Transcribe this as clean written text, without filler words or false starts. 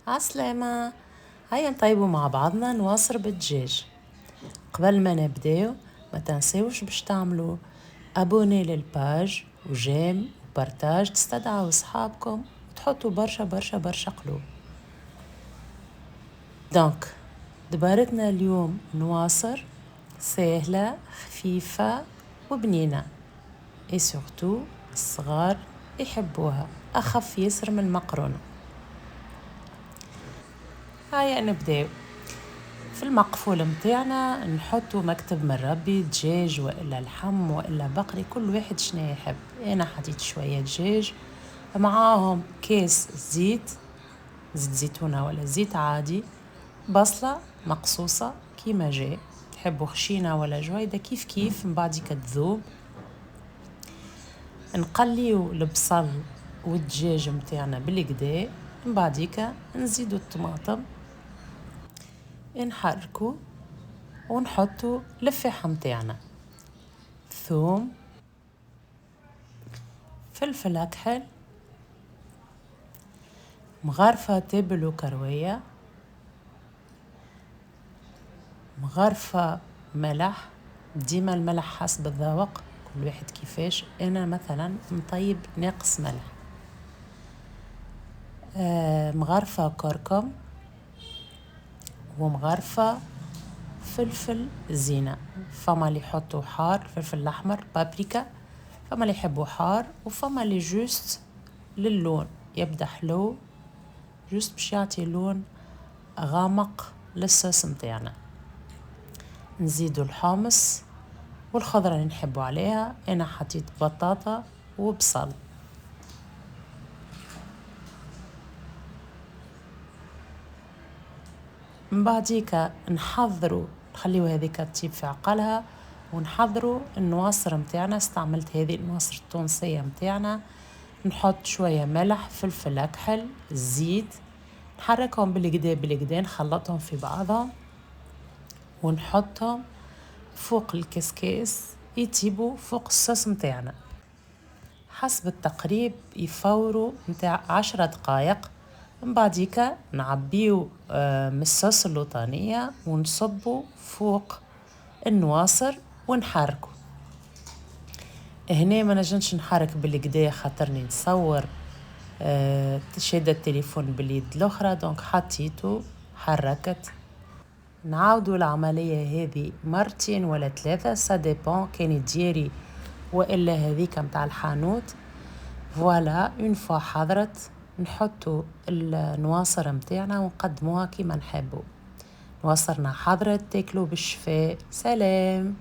عسلامة. هيا نطيبوا مع بعضنا نواصر بالدجاج. قبل ما نبداو ما تنسيوش باش تعملوا ابوني للباج وجيم وبارتاج، تستدعوا اصحابكم وتحطوا برشا برشا برشا قلوب. دونك دبارتنا اليوم نواصر سهلة خفيفة وبنينة، اي سورتو الصغار يحبوها، اخف يسر من المقرونة. هيا نبداو. في المقفول متاعنا نحطو مكتب من ربي، دجاج وإلا لحم وإلا بقري، كل واحد شنو يحب. أنا حطيت شوية دجاج، معاهم كيس زيت زيتونة ولا زيت عادي، بصلة مقصوصة كيما جاء، تحبوا خشينة ولا جويدة كيف كيف، من بعد كتذوب. نقليو البصل والدجاج متاعنا بالكدا، من بعديك نزيدو الطماطم، نحركو ونحطو الفاحة متاعنا، ثوم، فلفل أكحل، مغرفة تبل وكروية، مغرفة ملح، ديما الملح حسب الذوق، كل واحد كيفاش. أنا مثلا نطيب ناقص ملح. مغرفة كركم، ومغرفة فلفل زينة. فما اللي يحطوا حار فلفل الأحمر بابريكا، فما اللي يحبوا حار، وفما اللي جوست للون يبدأ حلو، جوست باش يعطي لون غامق للصوص متاعنا. نزيدوا الحامص والخضرة اللي نحبوا عليها. أنا حطيت بطاطا وبصل. من بعديك نحضروا، نخليوا هذيك تطيب في عقلها، ونحضروا النواصر متاعنا. استعملت هذه النواصر التونسية متاعنا. نحط شوية ملح، فلفل أكحل، زيت، نحركهم بالكدا نخلطهم في بعضهم، ونحطهم فوق الكسكاس يطيبوا فوق الصوص متاعنا. حسب التقريب يفوروا متاع 10 دقائق. من بعديك نعبيو من الصوص اللوطانية ونصبوا فوق النواصر ونحركوا. هنا ما نجمش نحرك بالكدا خاطرني نصور شادة التليفون باليد الاخرى، دونك حطيته حركت. نعاودوا العملية هذه مرتين ولا 3، سا ديبون كان دياري وإلا هذيك متاع الحانوت. فوالا اون فوا حضرت نحطوا النواصر متاعنا ونقدموها كيما نحبوا. نواصرنا حضرت، تاكلوا بالشفاء، سلام.